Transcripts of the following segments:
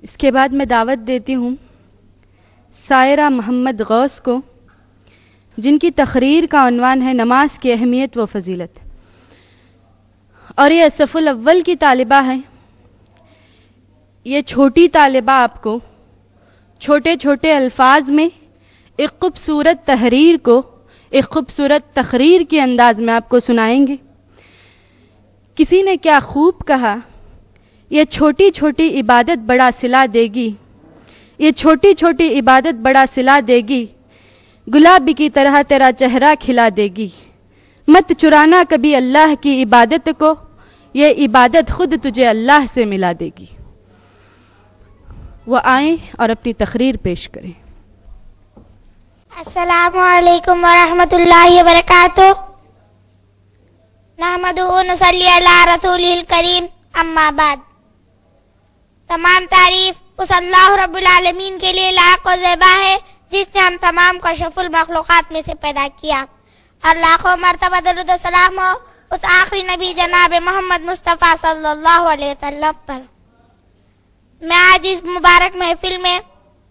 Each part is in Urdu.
اس کے بعد میں دعوت دیتی ہوں سائرہ محمد غوث کو، جن کی تقریر کا عنوان ہے نماز کی اہمیت و فضیلت، اور یہ صف الاول کی طالبہ ہے۔ یہ چھوٹی طالبہ آپ کو چھوٹے چھوٹے الفاظ میں ایک خوبصورت تحریر کو ایک خوبصورت تقریر کے انداز میں آپ کو سنائیں گے۔ کسی نے کیا خوب کہا، یہ چھوٹی چھوٹی عبادت بڑا صلہ دے گی، یہ چھوٹی چھوٹی عبادت بڑا صلہ دے گی، گلاب کی طرح تیرا چہرہ کھلا دے گی۔ مت چرانا کبھی اللہ کی عبادت کو، یہ عبادت خود تجھے اللہ سے ملا دے گی۔ وہ آئیں اور اپنی تقریر پیش کریں۔ السلام علیکم ورحمۃ اللہ وبرکاتہ۔ نحمدہ و نصلی علی رسولہ الکریم، اما بعد۔ تمام تعریف اس اللہ رب العالمین کے لیے لائق و زیبا ہے جس نے ہم تمام کو اشرف المخلوقات میں سے پیدا کیا، اور لاکھوں مرتبہ درود و سلام ہو اس آخری نبی جناب محمد مصطفیٰ صلی اللہ علیہ وسلم پر۔ میں آج اس مبارک محفل میں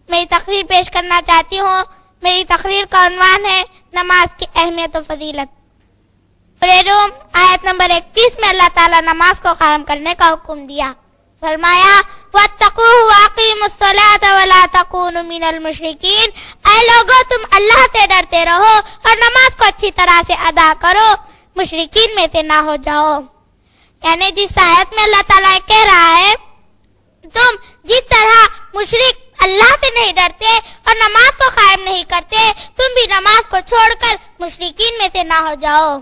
میری تقریر پیش کرنا چاہتی ہوں۔ میری تقریر کا عنوان ہے نماز کی اہمیت و فضیلت۔ سورہ روم آیت نمبر 31 میں اللہ تعالیٰ نماز کو قائم کرنے کا حکم دیا۔ فرمایا وَاتَّقُوهُ وَأَقِیمُوا الصَّلَاةَ وَلَا تَکُونُوا مِنَ الْمُشْرِکِینَ۔ اے لوگو تم اللہ سے ڈرتے رہو اور نماز کو اچھی طرح سے ادا کرو، مشرکین میں سے نہ ہو جاؤ۔ یعنی جس آیت میں اللہ تعالیٰ کہہ رہا ہے تم جس طرح مشرک اللہ سے نہیں ڈرتے اور نماز کو قائم نہیں کرتے، تم بھی نماز کو چھوڑ کر مشرکین میں سے نہ ہو جاؤ۔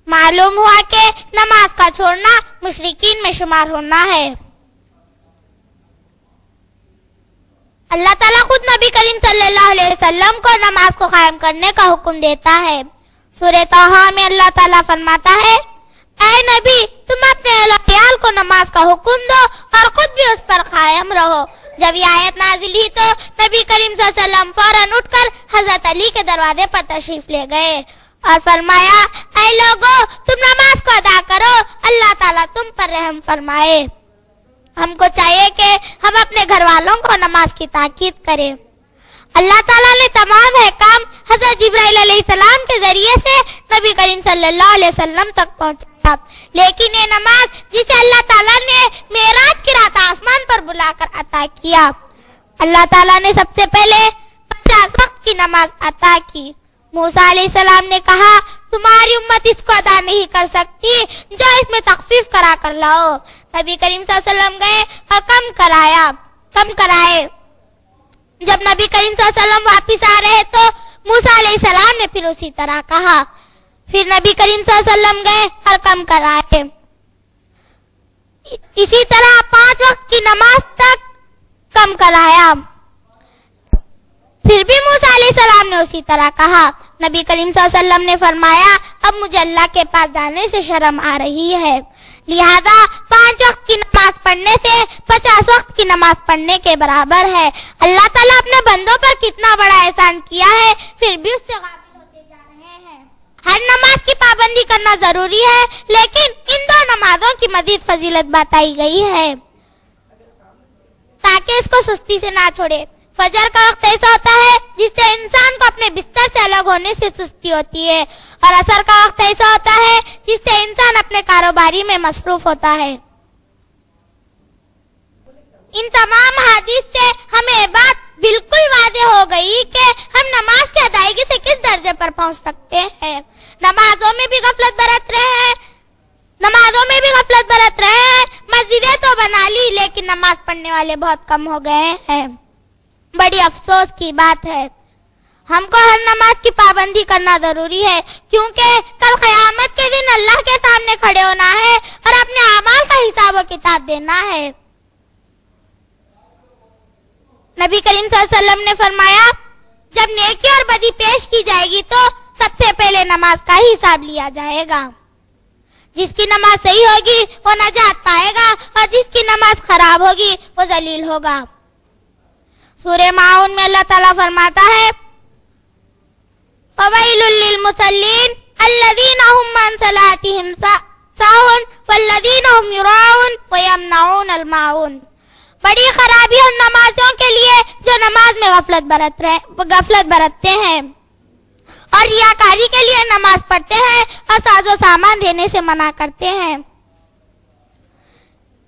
معلوم ہوا کہ نماز کا چھوڑنا مشرکین میں شمار ہونا ہے۔ اللہ تعالیٰ خود نبی کریم صلی اللہ علیہ وسلم کو نماز کو قائم کرنے کا حکم دیتا ہے۔ سورہ طٰہٰ میں اللہ تعالیٰ فرماتا ہے اے نبی تم اپنے اہل و عیال کو نماز کا حکم دو اور خود بھی اس پر قائم رہو۔ جب یہ آیت نازل ہوئی تو نبی کریم صلی اللہ علیہ وسلم فوراً اٹھ کر حضرت علی کے دروازے پر تشریف لے گئے اور فرمایا اے لوگو تم نماز کو ادا کرو، اللہ تعالیٰ تم پر رحم فرمائے۔ ہم کو چاہیے کہ ہم اپنے گھر والوں کو نماز کی تاکید کریں۔ اللہ تعالیٰ نے تمام احکام حضرت جبرائیل علیہ السلام کے ذریعے سے نبی کریم صلی اللہ علیہ وسلم تک پہنچایا، لیکن یہ نماز جسے اللہ تعالیٰ نے معراج کی رات آسمان پر بلا کر عطا کیا، اللہ تعالیٰ نے سب سے پہلے 50 وقت کی نماز عطا کی۔ موسیٰ علیہ السلام نے کہا تمہاری امت اس کو ادا نہیں کر سکتی، جو اس میں تخفیف کرا کر لاؤ۔ نبی کریم صلی اللہ علیہ وسلم گئے اور کم کرائے۔ جب نبی کریم صلی اللہ علیہ وسلم واپس آ رہے تو موسیٰ علیہ السلام نے پھر اسی طرح کہا، پھر نبی کریم صلی اللہ علیہ وسلم گئے اور کم کرائے۔ اسی طرح 5 وقت کی نماز تک کم کرایا، پھر بھی موسیٰ علیہ السلام نے اسی طرح کہا۔ نبی کریم صلی اللہ علیہ وسلم نے فرمایا اب مجھے اللہ کے پاس جانے سے شرم آ رہی ہے، لہذا 5 وقت کی نماز پڑھنے سے 50 وقت کی نماز پڑھنے کے برابر ہے۔ اللہ تعالیٰ اپنے بندوں پر کتنا بڑا احسان کیا ہے، پھر بھی اس سے غافل ہوتے جا رہے ہیں۔ ہر نماز کی پابندی کرنا ضروری ہے، لیکن ان 2 نمازوں کی مزید فضیلت بتائی گئی ہے تاکہ اس کو سستی سے نہ چھوڑے۔ فجر کا وقت ایسا ہوتا ہے جس سے انسان کو اپنے بستر سے الگ ہونے سے سستی ہوتی ہے، اور عصر کا وقت ایسا ہوتا ہے جس سے انسان اپنے کاروباری میں مصروف ہوتا ہے۔ ان تمام حدیث سے ہمیں یہ بات بالکل واضح ہو گئی کہ ہم نماز کی ادائیگی سے کس درجے پر پہنچ سکتے ہیں۔ نمازوں میں بھی غفلت برت رہے ہیں، مسجدیں تو بنا لی لیکن نماز پڑھنے والے بہت کم ہو گئے ہیں۔ بڑی افسوس کی بات ہے۔ ہم کو ہر نماز کی پابندی کرنا ضروری ہے، کیونکہ کل قیامت کے دن اللہ کے سامنے کھڑے ہونا ہے اور اپنے اعمال کا حساب و کتاب دینا ہے۔ نبی کریم صلی اللہ علیہ وسلم نے فرمایا جب نیکی اور بدی پیش کی جائے گی تو سب سے پہلے نماز کا ہی حساب لیا جائے گا۔ جس کی نماز صحیح ہوگی وہ نجات پائے گا، اور جس کی نماز خراب ہوگی وہ ذلیل ہوگا۔ سورہ ماعون میں اللہ تعالیٰ فرماتا ہے فَوَيْلٌ لِّلْمُصَلِّينَ الَّذِينَ هُمْ عَنْ صَلَاتِهِمْ سَاهُونَ وَالَّذِينَ هُمْ يُرَاءُونَ وَيَمْنَعُونَ الْمَاعُونَ۔ بڑی خرابی اور نمازوں کے لیے جو نماز میں غفلت برتتے ہیں اور ریاکاری کے لیے نماز پڑھتے ہیں اور ساز و سامان دینے سے منع کرتے ہیں.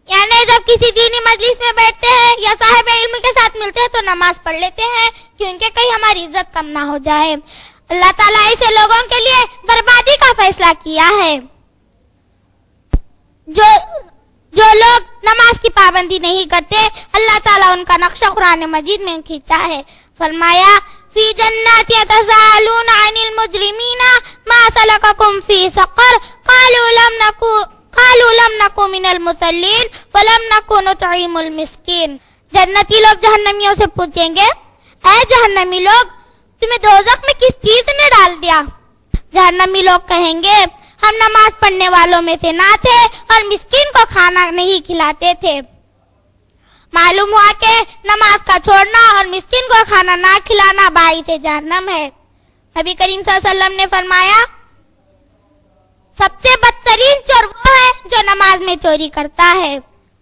یعنی جب کسی دینی مجلس میں بیٹھتے ہیں یا صاحب علم کے ساتھ ملتے ہیں تو نماز پڑھ لیتے ہیں کیونکہ کہیں ہماری عزت کم نہ ہو جائے. اللہ تعالیٰ ایسے لوگوں کے لیے بربادی کا فیصلہ کیا ہے. جو لوگ نماز کی پابندی نہیں کرتے اللہ تعالیٰ ان کا نقشہ قرآن مجید میں کھینچا ہے. فرمایا فی جنات یتساءلون عن المجرمین ما سلککم فی سقر قالوا لم نکو من المصلین ولم نکو نطعم المسکین. جنتی لوگ جہنمیوں سے پوچھیں گے اے جہنمی لوگ تمہیں دوزخ میں کس چیز نے ڈال دیا؟ جہنمی لوگ کہیں گے ہم نماز پڑھنے والوں میں سے نہ تھے اور مسکین کو کھانا نہیں کھلاتے تھے. معلوم ہوا کہ نماز کا چھوڑنا اور مسکین کو کھانا نہ کھلانا باعث جہنم ہے. نبی کریم صلی اللہ علیہ وسلم نے فرمایا سب سے بدترین چور وہ ہے جو نماز میں چوری کرتا ہے.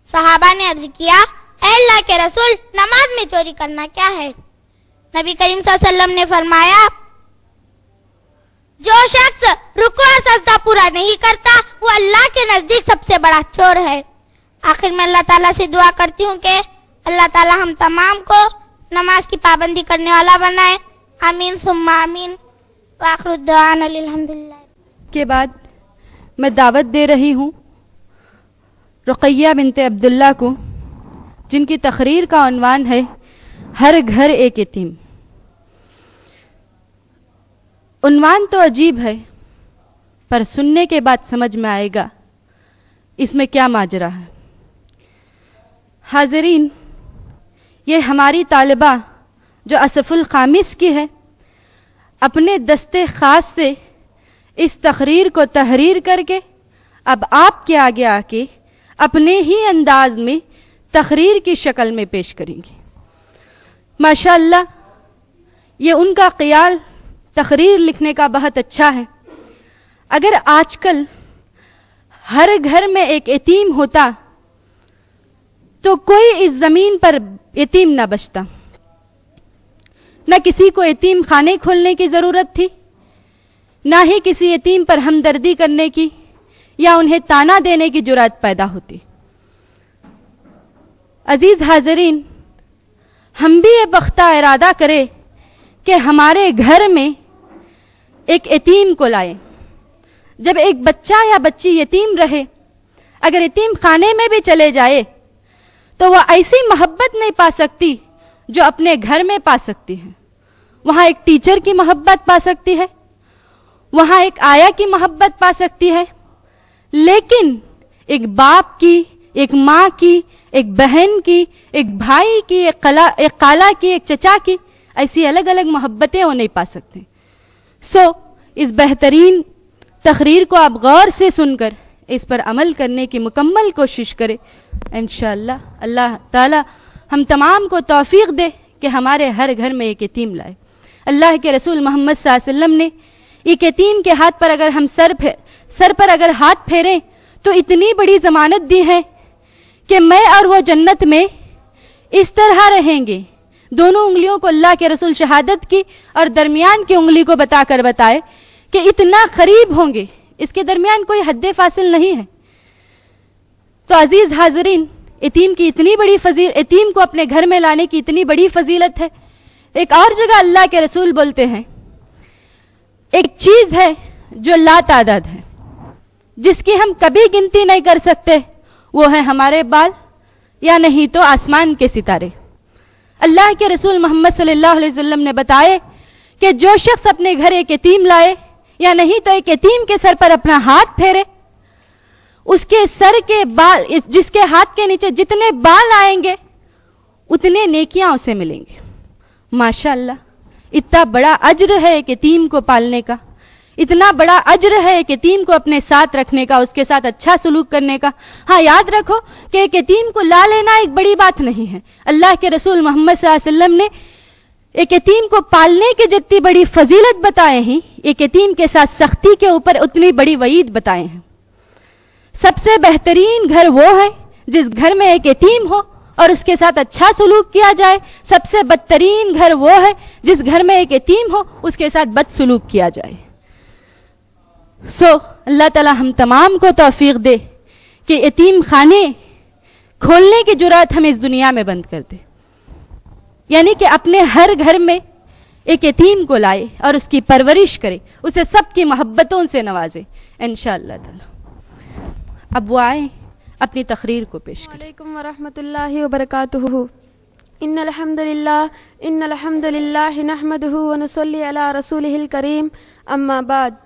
صحابہ نے عرض کیا اے اللہ کے رسول نماز میں چوری کرنا کیا ہے؟ نبی کریم صلی اللہ علیہ وسلم نے فرمایا جو شخص رکوع اور سجدہ پورا نہیں کرتا وہ اللہ کے نزدیک سب سے بڑا چور ہے. آخر میں اللہ تعالیٰ سے دعا کرتی ہوں کہ اللہ تعالیٰ ہم تمام کو نماز کی پابندی کرنے والا بنائے. آمین ثم آمین. وآخر الدعوانا الحمدللہ. کے بعد میں دعوت دے رہی ہوں رقیہ بنت عبداللہ کو جن کی تقریر کا عنوان ہے ہر گھر ایک یتیم. عنوان تو عجیب ہے پر سننے کے بعد سمجھ میں آئے گا اس میں کیا ماجرا ہے. حاضرین، یہ ہماری طالبہ جو اسف الخامس کی ہے اپنے دستے خاص سے اس تقریر کو تحریر کر کے اب آپ کے آگے آ کے اپنے ہی انداز میں تقریر کی شکل میں پیش کریں گی. ماشاءاللہ یہ ان کا خیال تقریر لکھنے کا بہت اچھا ہے. اگر آج کل ہر گھر میں ایک یتیم ہوتا تو کوئی اس زمین پر یتیم نہ بچتا. نہ کسی کو یتیم خانے کھولنے کی ضرورت تھی، نہ ہی کسی یتیم پر ہمدردی کرنے کی یا انہیں تانا دینے کی جرات پیدا ہوتی. عزیز حاضرین، ہم بھی یہ پختہ ارادہ کرے کہ ہمارے گھر میں ایک یتیم کو لائیں. جب ایک بچہ یا بچی یتیم رہے، اگر یتیم خانے میں بھی چلے جائے تو وہ ایسی محبت نہیں پا سکتی جو اپنے گھر میں پا سکتی ہے. وہاں ایک ٹیچر کی محبت پا سکتی ہے، وہاں ایک آیا کی محبت پا سکتی ہے، لیکن ایک باپ کی، ایک ماں کی، ایک بہن کی، ایک بھائی کی، ایک خالہ کی، ایک چچا کی، ایسی الگ الگ محبتیں وہ نہیں پا سکتے. اس بہترین تقریر کو آپ غور سے سن کر اس پر عمل کرنے کی مکمل کوشش کریں. انشاءاللہ اللہ تعالی ہم تمام کو توفیق دے کہ ہمارے ہر گھر میں ایک یتیم لائے. اللہ کے رسول محمد صلی اللہ علیہ وسلم نے ایک یتیم کے ہاتھ پر اگر ہم سر پر اگر ہاتھ پھیریں تو اتنی بڑی ضمانت دی ہے کہ میں اور وہ جنت میں اس طرح رہیں گے. دونوں انگلیوں کو اللہ کے رسول شہادت کی اور درمیان کی انگلی کو بتا کر بتائے کہ اتنا قریب ہوں گے، اس کے درمیان کوئی حد فاصل نہیں ہے. تو عزیز حاضرین، یتیم کی اتنی بڑی فضیلت، یتیم کو اپنے گھر میں لانے کی اتنی بڑی فضیلت ہے. ایک اور جگہ اللہ کے رسول بولتے ہیں ایک چیز ہے جو لا تعداد ہے، جس کی ہم کبھی گنتی نہیں کر سکتے، وہ ہے ہمارے بال یا نہیں تو آسمان کے ستارے. اللہ کے رسول محمد صلی اللہ علیہ وسلم نے بتائے کہ جو شخص اپنے گھر ایک یتیم لائے یا نہیں تو ایک یتیم کے سر پر اپنا ہاتھ پھیرے، اس کے سر کے بال، جس کے ہاتھ کے نیچے جتنے بال آئیں گے اتنے نیکیاں اسے ملیں گے. ماشاءاللہ اتنا بڑا اجر ہے ایک یتیم کو پالنے کا، اتنا بڑا اجر ہے ایک یتیم کو اپنے ساتھ رکھنے کا، اس کے ساتھ اچھا سلوک کرنے کا. ہاں یاد رکھو کہ ایک یتیم کو لا لینا ایک بڑی بات نہیں ہے. اللہ کے رسول محمد صلی اللہ علیہ وسلم نے ایک یتیم کو پالنے کی جتنی بڑی فضیلت بتائے ہیں، ایک یتیم کے ساتھ سختی کے اوپر اتنی بڑی وعید بتائے ہیں. سب سے بہترین گھر وہ ہے جس گھر میں ایک یتیم ہو اور اس کے ساتھ اچھا سلوک کیا جائے. سب سے بدترین گھر وہ ہے جس گھر میں ایک یتیم ہو، اس کے ساتھ بد سلوک کیا جائے. اللہ تعالی ہم تمام کو توفیق دے کہ یتیم خانے کھولنے کی جرات ہمیں اس دنیا میں بند کر دے، یعنی کہ اپنے ہر گھر میں ایک یتیم کو لائے اور اس کی پرورش کرے، اسے سب کی محبتوں سے نوازے انشاءاللہ تعالی. اب وہ آئیں اپنی تقریر کو پیش کریں. علیکم ورحمۃ اللہ وبرکاتہ. ان الحمد للہ نحمده ونصلی علی رسولہ الکریم. اما بعد،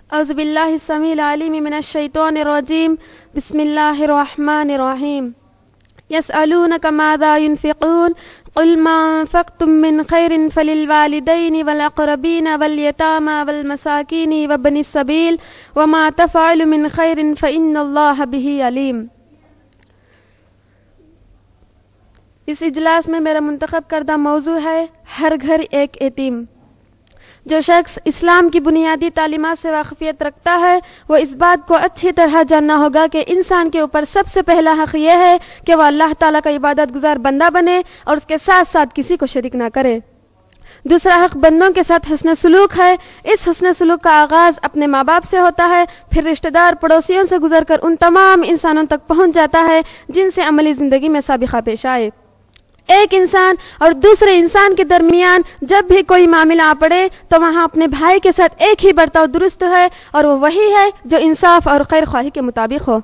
اعوذ باللہ السمیع العلیم من الشیطان الرجیم. بسم اللہ الرحمن الرحیم. یسألونک ماذا ينفقون قل ما انفقتم من خیر فللوالدین والاقربین والیتامى والمساکین وابن السبیل وما تفعلوا من خیر فإن اللہ به علیم. اس اجلاس میں میرا منتخب کردہ موضوع ہے ہر گھر ایک یتیم. جو شخص اسلام کی بنیادی تعلیمات سے واقفیت رکھتا ہے وہ اس بات کو اچھی طرح جاننا ہوگا کہ انسان کے اوپر سب سے پہلا حق یہ ہے کہ وہ اللہ تعالیٰ کا عبادت گزار بندہ بنے اور اس کے ساتھ ساتھ کسی کو شریک نہ کرے. دوسرا حق بندوں کے ساتھ حسن سلوک ہے. اس حسن سلوک کا آغاز اپنے ماں باپ سے ہوتا ہے، پھر رشتہ دار پڑوسیوں سے گزر کر ان تمام انسانوں تک پہنچ جاتا ہے جن سے عملی زندگی میں سابقہ پیش آئے. ایک انسان اور دوسرے انسان کے درمیان جب بھی کوئی معاملہ آ پڑے تو وہاں اپنے بھائی کے ساتھ ایک ہی برتاؤ درست ہے، اور وہ وہی ہے جو انصاف اور خیر خواہی کے مطابق ہو.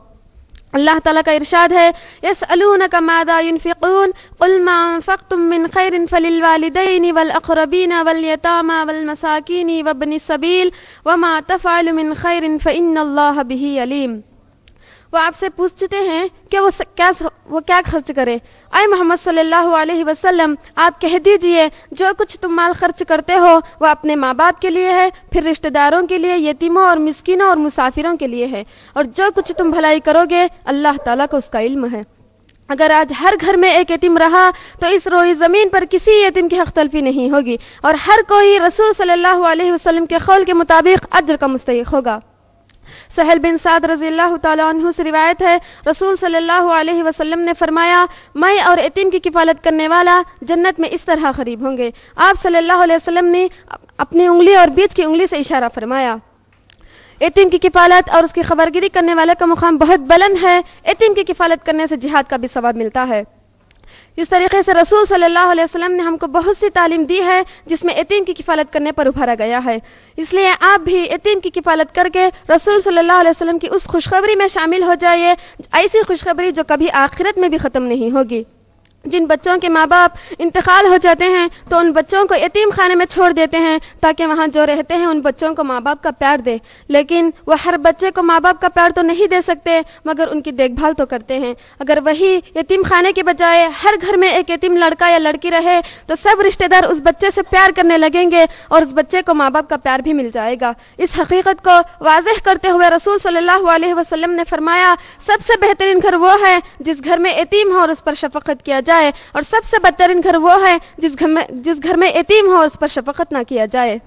اللہ تعالیٰ کا ارشاد ہے یسألونک ماذا ينفقون قل ما انفقتم من خیر فللوالدین والاقربین والیتامى والمساکین وابن السبیل وما تفعلوا من خیر فإن اللہ به علیم. وہ آپ سے پوچھتے ہیں کہ وہ کیا خرچ کرے. اے محمد صلی اللہ علیہ وسلم، آپ کہہ دیجئے جو کچھ تم مال خرچ کرتے ہو وہ اپنے ماں باپ کے لیے ہے، پھر رشتہ داروں کے لیے، یتیموں اور مسکینوں اور مسافروں کے لیے ہے، اور جو کچھ تم بھلائی کرو گے اللہ تعالیٰ کو اس کا علم ہے. اگر آج ہر گھر میں ایک یتیم رہا تو اس روئی زمین پر کسی یتیم کی حق تلفی نہیں ہوگی، اور ہر کوئی رسول صلی اللہ علیہ وسلم کے قول کے مطابق اجر کا مستحق ہوگا. سہل بن سعد رضی اللہ تعالیٰ عنہ سے روایت ہے، رسول صلی اللہ علیہ وسلم نے فرمایا، میں اور یتیم کی کفالت کرنے والا جنت میں اس طرح قریب ہوں گے. آپ صلی اللہ علیہ وسلم نے اپنی انگلی اور بیچ کی انگلی سے اشارہ فرمایا. یتیم کی کفالت اور اس کی خبرگیری کرنے والے کا مقام بہت بلند ہے. یتیم کی کفالت کرنے سے جہاد کا بھی ثواب ملتا ہے. اس طریقے سے رسول صلی اللہ علیہ وسلم نے ہم کو بہت سی تعلیم دی ہے جس میں یتیم کی کفالت کرنے پر ابھارا گیا ہے. اس لیے آپ بھی یتیم کی کفالت کر کے رسول صلی اللہ علیہ وسلم کی اس خوشخبری میں شامل ہو جائیے، ایسی خوشخبری جو کبھی آخرت میں بھی ختم نہیں ہوگی. جن بچوں کے ماں باپ انتقال ہو جاتے ہیں تو ان بچوں کو یتیم خانے میں چھوڑ دیتے ہیں تاکہ وہاں جو رہتے ہیں ان بچوں کو ماں باپ کا پیار دے، لیکن وہ ہر بچے کو ماں باپ کا پیار تو نہیں دے سکتے مگر ان کی دیکھ بھال تو کرتے ہیں. اگر وہی یتیم خانے کے بجائے ہر گھر میں ایک یتیم لڑکا یا لڑکی رہے تو سب رشتہ دار اس بچے سے پیار کرنے لگیں گے اور اس بچے کو ماں باپ کا پیار بھی مل جائے گا. اس حقیقت کو واضح کرتے ہوئے رسول صلی اللہ علیہ وسلم نے فرمایا، سب سے بہترین گھر وہ ہے جس گھر میں یتیم ہو اور اس پر شفقت کیا جائے، اور سب سے بدترین گھر وہ ہے جس گھر میں یتیم ہو اس پر شفقت نہ کیا جائے.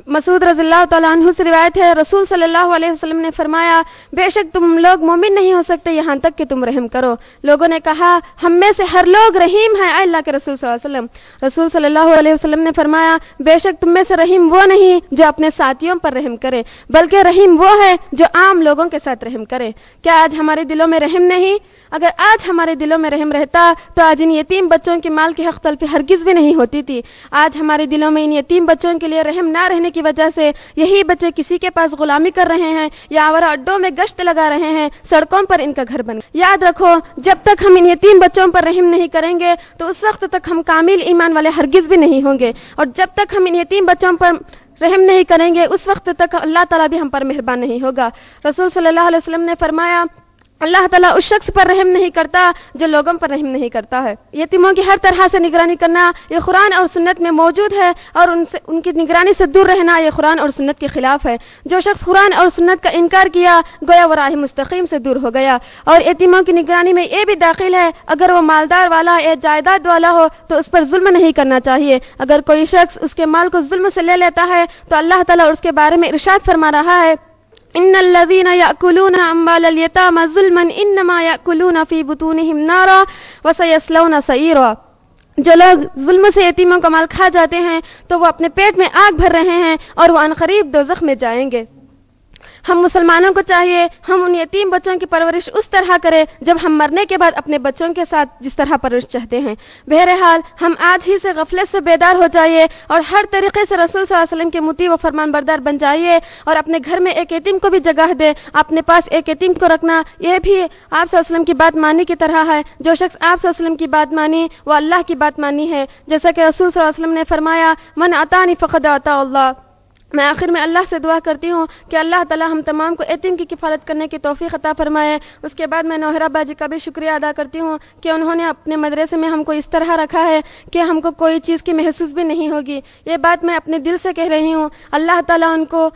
مسعود رضی اللہ تعالیٰ عنہ سے روایت ہے، رسول صلی اللہ علیہ وسلم نے فرمایا، بے شک تم لوگ مومن نہیں ہو سکتے یہاں تک کہ تم رحم کرو. لوگوں نے کہا، ہم میں سے ہر لوگ رحیم ہیں اے اللہ کے رسول صلی اللہ علیہ وسلم. رسول صلی اللہ علیہ وسلم نے فرمایا، بے شک تم میں سے رحیم وہ نہیں جو اپنے ساتھیوں پر رحم کرے، بلکہ رحیم وہ ہے جو عام لوگوں کے ساتھ رحم کرے. کیا آج ہمارے دلوں میں رحم نہیں؟ اگر آج ہمارے دلوں میں رحم رہتا تو آج ان یتیم بچوں کے مال کی حق تلفی ہرگز بھی نہیں ہوتی تھی. آج ہمارے دلوں میں ان یتیم بچوں کے لیے رحم نہ رہنے کی وجہ سے یہی بچے کسی کے پاس غلامی کر رہے ہیں یا آوارہ اڈوں میں گشت لگا رہے ہیں، سڑکوں پر ان کا گھر بن گیا. یاد رکھو، جب تک ہم ان یتیم بچوں پر رحم نہیں کریں گے تو اس وقت تک ہم کامل ایمان والے ہرگز بھی نہیں ہوں گے، اور جب تک ہم ان یتیم بچوں پر رحم نہیں کریں گے اس وقت تک اللہ تعالیٰ بھی ہم پر مہربان نہیں ہوگا. رسول صلی اللہ علیہ وسلم نے فرمایا، اللہ تعالیٰ اس شخص پر رحم نہیں کرتا جو لوگوں پر رحم نہیں کرتا ہے. یتیموں کی ہر طرح سے نگرانی کرنا یہ قرآن اور سنت میں موجود ہے، اور ان کی نگرانی سے دور رہنا یہ قرآن اور سنت کے خلاف ہے. جو شخص قرآن اور سنت کا انکار کیا گویا وہ راہ مستقیم سے دور ہو گیا. اور یتیموں کی نگرانی میں یہ بھی داخل ہے، اگر وہ مالدار والا یا جائیداد والا ہو تو اس پر ظلم نہیں کرنا چاہیے. اگر کوئی شخص اس کے مال کو ظلم سے لے لیتا ہے تو اللہ تعالیٰ اس کے بارے میں ارشاد فرما رہا ہے، ان الذين يأكلون اموال اليتامى ظلما انما يأكلون في بطونهم نارا وسيصلون سعيرا. جو لوگ ظلم سے یتیموں کا مال کھا جاتے ہیں تو وہ اپنے پیٹ میں آگ بھر رہے ہیں اور وہ عنقریب دوزخ میں جائیں گے. ہم مسلمانوں کو چاہیے ہم ان یتیم بچوں کی پرورش اس طرح کریں جب ہم مرنے کے بعد اپنے بچوں کے ساتھ جس طرح پرورش چاہتے ہیں. بہرحال ہم آج ہی سے غفلت سے بیدار ہو جائیے اور ہر طریقے سے رسول صلی اللہ علیہ وسلم کے مطیع و فرمان بردار بن جائیے اور اپنے گھر میں ایک یتیم کو بھی جگہ دے. اپنے پاس ایک یتیم کو رکھنا یہ بھی آپ صلی اللہ علیہ وسلم کی بات مانی کی طرح ہے. جو شخص آپ صلی اللہ علیہ وسلم کی بات مانی وہ اللہ کی بات مانی ہے. جیسا کہ رسول صلی اللہ علیہ وسلم نے فرمایا من اطاعنی فقد اطاع اللہ. میں آخر میں اللہ سے دعا کرتی ہوں کہ اللہ تعالی ہم تمام کو یتیم کی کفالت کرنے کی توفیق عطا فرمائے. اس کے بعد میں نوہرا باجی کا بھی شکریہ ادا کرتی ہوں کہ انہوں نے اپنے مدرسے میں ہم کو اس طرح رکھا ہے کہ ہم کو کوئی چیز کی محسوس بھی نہیں ہوگی. یہ بات میں اپنے دل سے کہہ رہی ہوں. اللہ تعالیٰ ان کو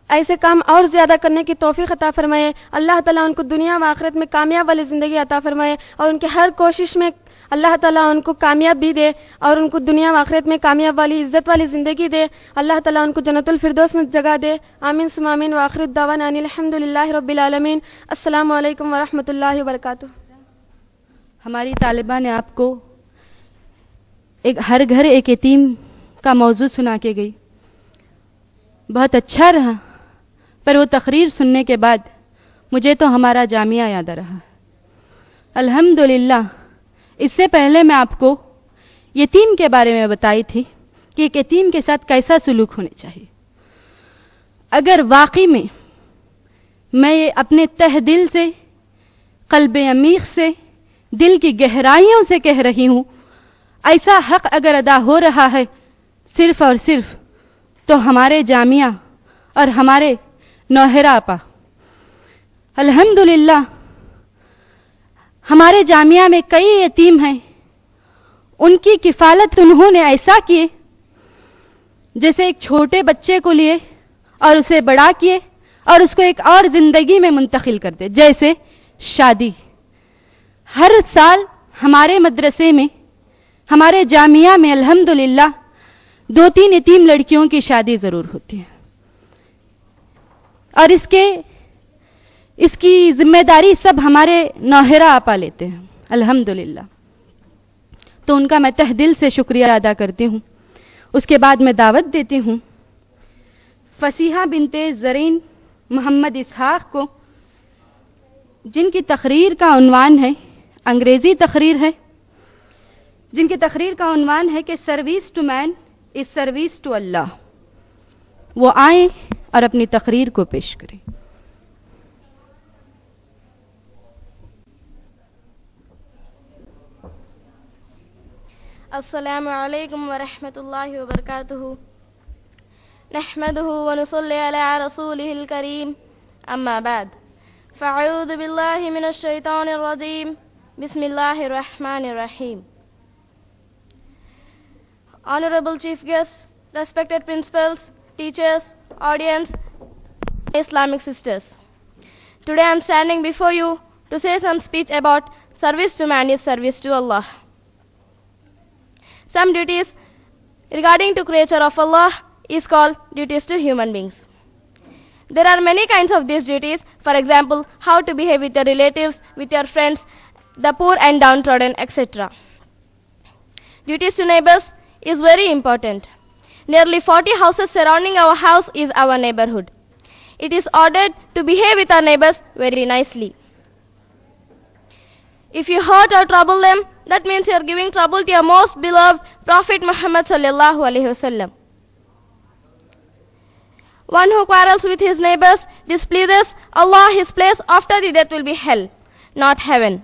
ایسے کام اور زیادہ کرنے کی توفیق عطا فرمائے. اللہ تعالیٰ ان کو دنیا و آخرت میں کامیاب والی زندگی عطا فرمائے اور ان کے ہر کوشش میں اللہ تعالیٰ ان کو کامیاب بھی دے اور ان کو دنیا و آخرت میں کامیاب والی عزت والی زندگی دے. اللہ تعالیٰ ان کو جنت الفردوس میں جگہ دے. آمین ثم آمین. وآخر دعوانا ان الحمد للہ رب العالمین. السلام علیکم ورحمۃ اللہ وبرکاتہ. ہماری طالبہ نے آپ کو ہر گھر ایک یتیم کا موضوع سنا کے گئی. بہت اچھا رہا، پر وہ تقریر سننے کے بعد مجھے تو ہمارا جامعہ یاد آ رہا. الحمدللہ اس سے پہلے میں آپ کو یتیم کے بارے میں بتائی تھی کہ ایک یتیم کے ساتھ کیسا سلوک ہونے چاہیے. اگر واقعی میں یہ اپنے تہ دل سے، قلب عمیق سے، دل کی گہرائیوں سے کہہ رہی ہوں، ایسا حق اگر ادا ہو رہا ہے صرف اور صرف تو ہمارے جامعہ اور ہمارے نوہرا آپا الحمدللہ ہمارے جامعہ میں کئی یتیم ہیں. ان کی کفالت انہوں نے ایسا کیے جیسے ایک چھوٹے بچے کو لیے اور اسے بڑا کیے اور اس کو ایک اور زندگی میں منتقل کر دے. جیسے شادی، ہر سال ہمارے مدرسے میں، ہمارے جامعہ میں الحمدللہ 2-3 یتیم لڑکیوں کی شادی ضرور ہوتی ہے اور اس کی ذمہ داری سب ہمارے نوہرا آپا لیتے ہیں الحمدللہ. تو ان کا میں تہ دل سے شکریہ ادا کرتی ہوں. اس کے بعد میں دعوت دیتی ہوں فصیحہ بنت زرین محمد اسحاق کو، جن کی تقریر کا عنوان ہے، انگریزی تقریر ہے، جن کی تقریر کا عنوان ہے کہ service to man is service to Allah. وہ آئیں اور اپنی تقریر کو پیش کریں. السلام علیکم ورحمۃ اللہ وبرکاتہ. نحمده ونصلي على رسوله الكريم. اما بعد فاعوذ باللہ من الشیطان الرجیم. بسم اللہ الرحمن الرحیم. Honorable Chief Guests, respected principals, teachers, audience, Islamic sisters. Today I am standing before you to say some speech about service to man is service to Allah. Some duties regarding to creature of Allah is called duties to human beings. There are many kinds of these duties. For example, how to behave with your relatives, with your friends, the poor and downtrodden, etc. Duties to neighbors is very important. Nearly 40 houses surrounding our house is our neighborhood. It is ordered to behave with our neighbors very nicely. If you hurt or trouble them, that means you are giving trouble to your most beloved Prophet Muhammad sallallahu alaihi wasallam. One who quarrels with his neighbors displeases Allah. His place after the death will be hell, not heaven.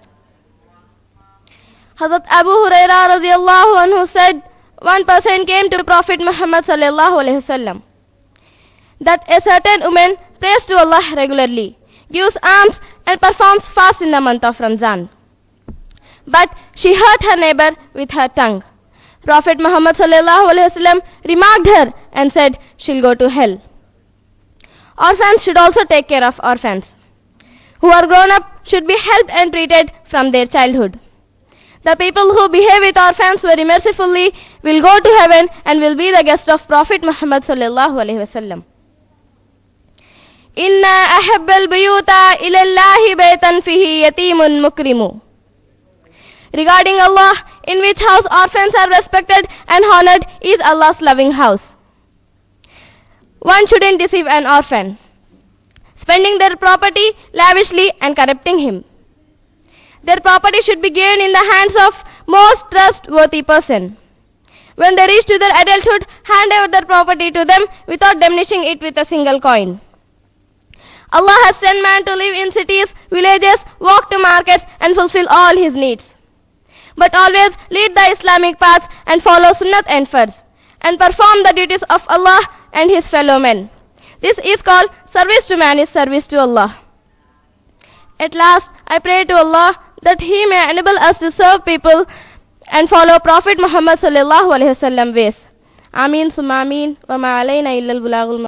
Hazrat Abu Hurairah radiyallahu anhu said, one person came to Prophet Muhammad sallallahu alaihi wasallam that a certain woman prays to Allah regularly, gives alms and performs fast in the month of Ramzan, but she hurt her neighbor with her tongue. Prophet Muhammad sallallahu alaihi wasallam remarked her and said, she'll go to hell. Orphans should also take care of orphans who are grown up should be helped and treated from their childhood. The people who behave with orphans very mercifully will go to heaven and will be the guest of Prophet Muhammad sallallahu alaihi wasallam. Inna ahabbal buyuta ila Allahi baytan fihi yatimun mukrimu. Regarding Allah, in which house orphans are respected and honored, is Allah's loving house. One shouldn't deceive an orphan, spending their property lavishly and corrupting him. Their property should be given in the hands of most trustworthy person. When they reach to their adulthood, hand over their property to them without diminishing it with a single coin. Allah has sent man to live in cities, villages, walk to markets and fulfill all his needs. But always lead the Islamic path and follow Sunnat and Farz, and perform the duties of Allah and his fellow men. This is called service to man is service to Allah. At last, I pray to Allah that He may enable us to serve people and follow Prophet Muhammad sallallahu alaihi wasallam ways. Ameen summa ameen wa ma alayna illa al-balaghul.